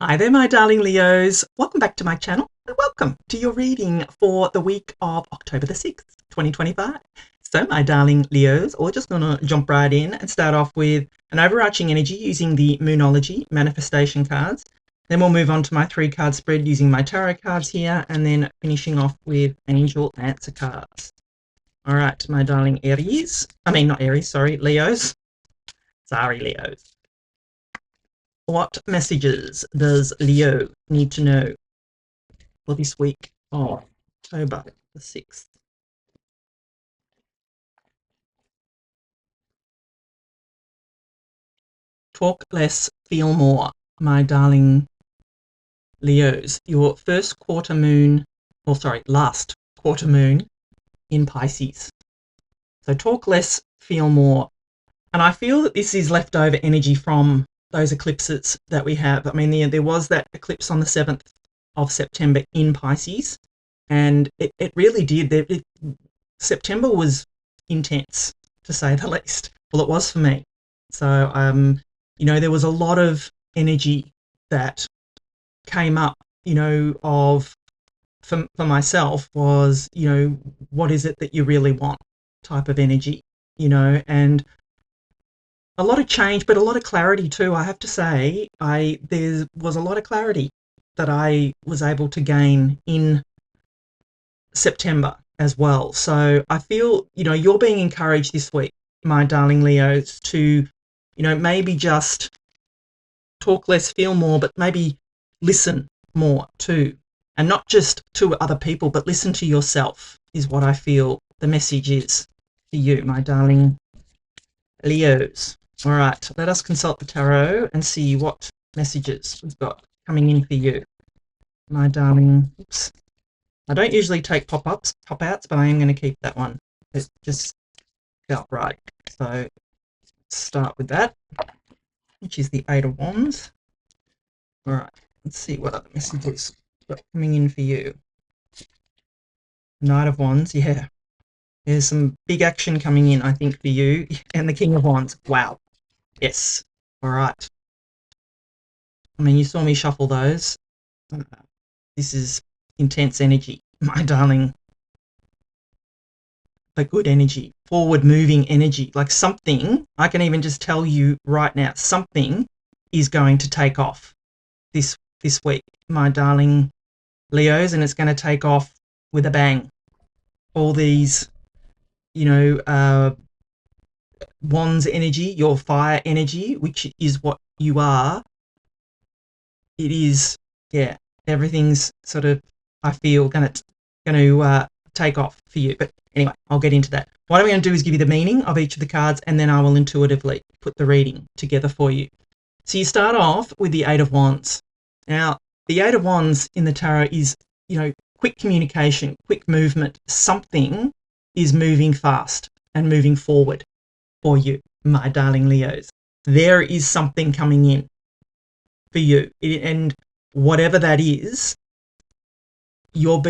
Hi there, my darling Leos. Welcome back to my channel and welcome to your reading for the week of October the 6th, 2025. So, my darling Leos, we're just going to jump right in and start off with an overarching energy using the Moonology manifestation cards. Then we'll move on to my 3-card spread using my tarot cards here, and then finishing off with angel answer cards. All right, my darling Aries. Not Aries, sorry, Leos. Sorry, Leos. What messages does Leo need to know for this week of October the 6th? Talk less, feel more, my darling Leos. Your last quarter moon in Pisces. So talk less, feel more. And I feel that this is leftover energy from those eclipses that we have. There was that eclipse on the 7th of September in Pisces, and it really did. September was intense, to say the least. Well, it was for me. So, there was a lot of energy that came up, for myself was, what is it that you really want type of energy, and a lot of change, but a lot of clarity too. I have to say, there was a lot of clarity that I was able to gain in September as well. So I feel, you're being encouraged this week, my darling Leos, to, maybe just talk less, feel more, but maybe listen more too. And not just to other people, but listen to yourself is what I feel the message is for you, my darling Leos. All right, let us consult the tarot and see what messages we've got coming in for you, my darling. Oops. I don't usually take pop-outs, but I am going to keep that one. It just felt right. So let's start with that, which is the 8 of Wands. All right, let's see what other messages we've got coming in for you. Knight of Wands, yeah. There's some big action coming in, I think, for you. And the King of Wands, wow. Yes. All right. You saw me shuffle those. This is intense energy, my darling. But good energy, forward-moving energy. Like something, I can even just tell you right now, something is going to take off this week, my darling Leos, and it's going to take off with a bang. All these, Wands energy, your fire energy, which is what you are. It is, yeah, everything's sort of, I feel, going to take off for you. But anyway, I'll get into that. What I'm going to do is give you the meaning of each of the cards, and then I will intuitively put the reading together for you. So you start off with the 8 of Wands. Now, the 8 of Wands in the tarot is, quick communication, quick movement. Something is moving fast and moving forward for you, my darling Leos. There is something coming in for you, and whatever that is, you're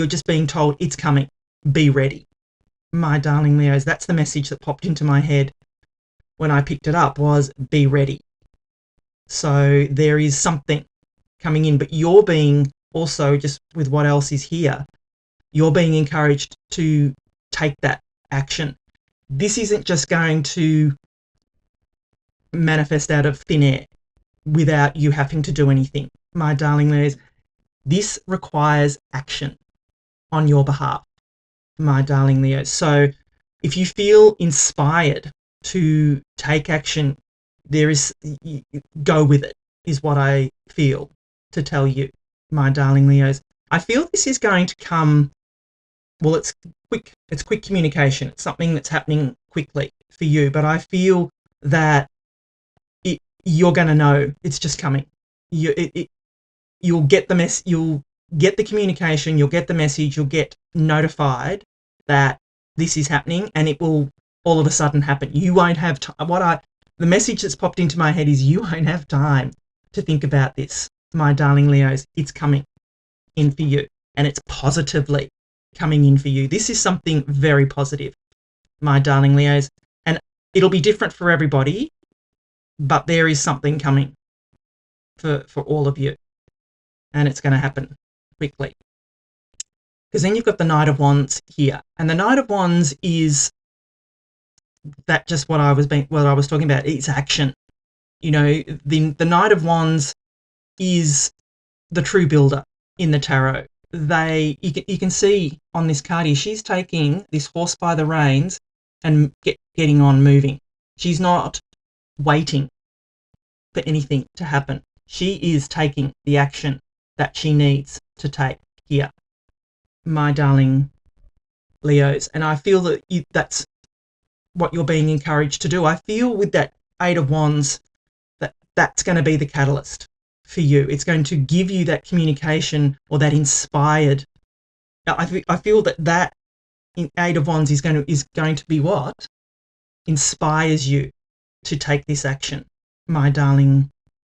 just being told it's coming. Be ready, my darling Leos. That's the message that popped into my head when I picked it up, was be ready. So there is something coming in, but you're being also, just with what else is here, you're being encouraged to take that action. This isn't just going to manifest out of thin air without you having to do anything, my darling Leos. This requires action on your behalf, my darling Leos. So if you feel inspired to take action, go with it, is what I feel to tell you, my darling Leos. I feel this is going to come, well, it's quick communication. It's something that's happening quickly for you, but I feel that you're going to know it's just coming. You'll get the you'll get the communication, you'll get the message, you'll get notified that this is happening, and it will all of a sudden happen. You won't have time. The message that's popped into my head is you won't have time to think about this, my darling Leos. It's coming in for you, and it's positively coming in for you. This is something very positive, my darling Leos, and it'll be different for everybody, but there is something coming for all of you. And it's going to happen quickly. Because then you've got the Knight of Wands here. And the Knight of Wands is that just what I was talking about. It's action. You know, the Knight of Wands is the true builder in the tarot. You can see on this card here, she's taking this horse by the reins and getting on moving. She's not waiting for anything to happen. She is taking the action that she needs to take here, my darling Leos. And I feel that that's what you're being encouraged to do. I feel with that Eight of Wands that's going to be the catalyst for you. It's going to give you that communication or that inspired. I feel that Eight of Wands is going to be what inspires you to take this action, my darling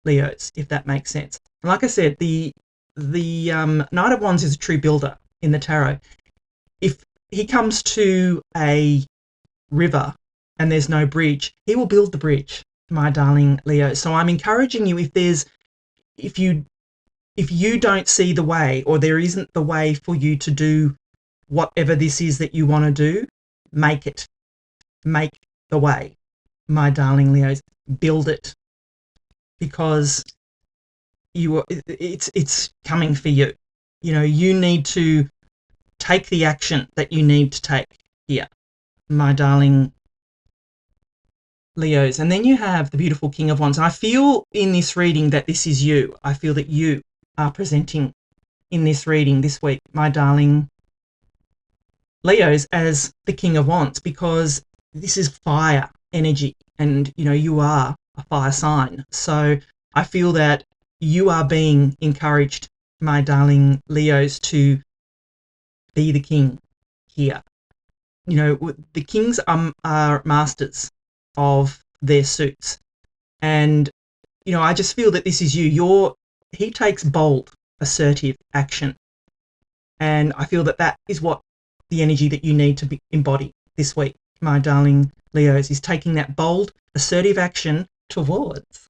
Leos, if that makes sense. And like I said, the Knight of Wands is a true builder in the tarot. If he comes to a river and there's no bridge, he will build the bridge, my darling Leo. So I'm encouraging you, if you don't see the way, or there isn't the way for you to do whatever this is that you want to do, make the way, my darling Leos. Build it, because it's coming for you. You know, you need to take the action that you need to take here, my darling Leos. And then you have the beautiful King of Wands. And I feel in this reading that this is you. I feel that you are presenting in this reading this week, my darling Leos, as the King of Wands, because this is fire energy, and you know, you are a fire sign. So I feel that you are being encouraged, my darling Leos, to be the king here. You know, the kings are masters of their suits. And, you know, I just feel that this is you. He takes bold, assertive action. And I feel that is what the energy that you need to embody this week, my darling Leos, is taking that bold, assertive action towards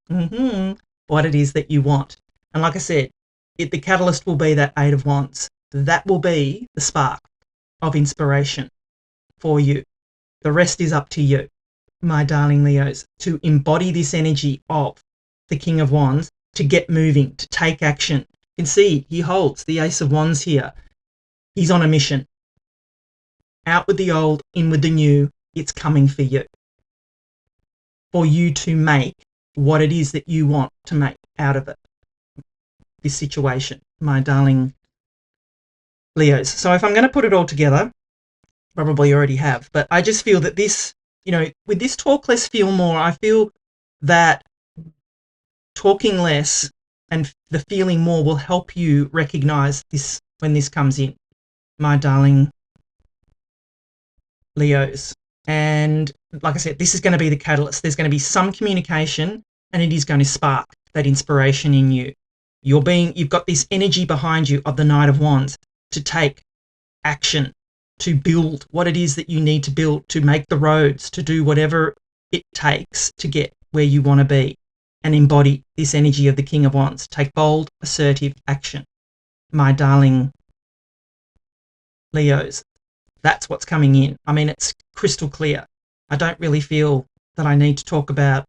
what it is that you want. And like I said, the catalyst will be that Eight of Wands. That will be the spark of inspiration for you. The rest is up to you, my darling Leos, to embody this energy of the King of Wands, to get moving, to take action. You can see he holds the Ace of Wands here. He's on a mission. Out with the old, in with the new. It's coming for you. For you to make what it is that you want to make out of it. This situation, my darling Leos. So if I'm going to put it all together, probably already have, but I just feel that this, you know, with this talk less, feel more, I feel that talking less and the feeling more will help you recognize this when this comes in, my darling Leos. And like I said, this is going to be the catalyst. There's going to be some communication, and it is going to spark that inspiration in you. You've got this energy behind you of the Knight of Wands to take action, to build what it is that you need to build, to make the roads, to do whatever it takes to get where you want to be, and embody this energy of the King of Wands. Take bold, assertive action, my darling Leos. That's what's coming in. I mean, it's crystal clear. I don't really feel that I need to talk about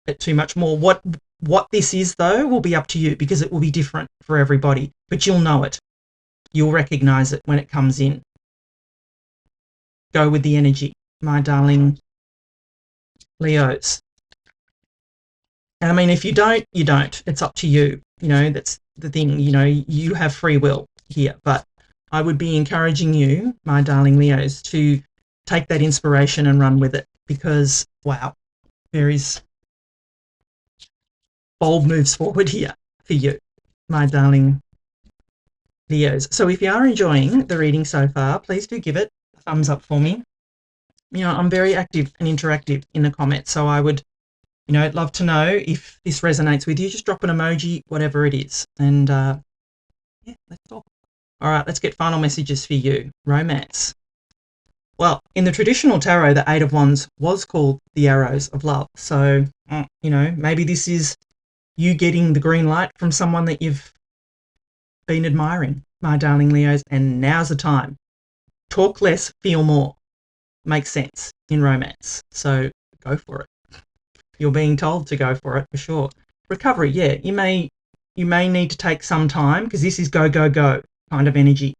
it too much more. What this is, though, will be up to you, because it will be different for everybody, but you'll know it. You'll recognize it when it comes in. Go with the energy, my darling Leos. And I mean, if you don't, you don't. It's up to you. You know, that's the thing. You know, you have free will here. But I would be encouraging you, my darling Leos, to take that inspiration and run with it, because, wow, there is bold moves forward here for you, my darling Leos. So if you are enjoying the reading so far, please do give it a thumbs up for me. You know, I'm very active and interactive in the comments, so I would, you know, I'd love to know if this resonates with you. Just drop an emoji, whatever it is. And yeah, let's talk. All right, let's get final messages for you. Romance. Well, in the traditional tarot, the Eight of Wands was called the Arrows of Love. So, you know, maybe this is you getting the green light from someone that you've been admiring, my darling Leos, and now's the time. Talk less, feel more. Makes sense in romance. So go for it. You're being told to go for it for sure. Recovery, yeah, you may need to take some time because this is go, go, go kind of energy.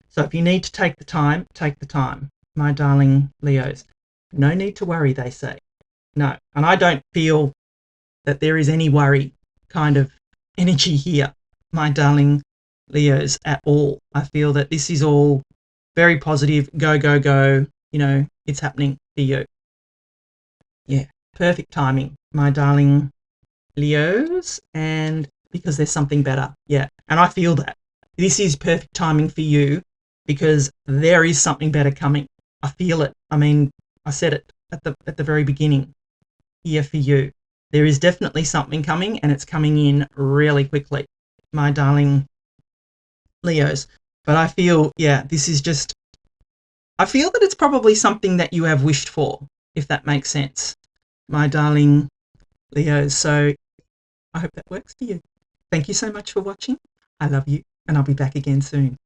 So if you need to take the time, my darling Leos. No need to worry, they say. No, and I don't feel that there is any worry kind of energy here, my darling Leos, at all. I feel that this is all very positive, go, go, go, it's happening for you. Yeah, perfect timing, my darling Leos, and because there's something better. Yeah, and I feel that. This is perfect timing for you because there is something better coming. I feel it. I mean, I said it at the very beginning here for you. There is definitely something coming and it's coming in really quickly, my darling Leos. But I feel, this is just, I feel that it's probably something that you have wished for, if that makes sense, my darling Leos. So I hope that works for you. Thank you so much for watching. I love you, and I'll be back again soon.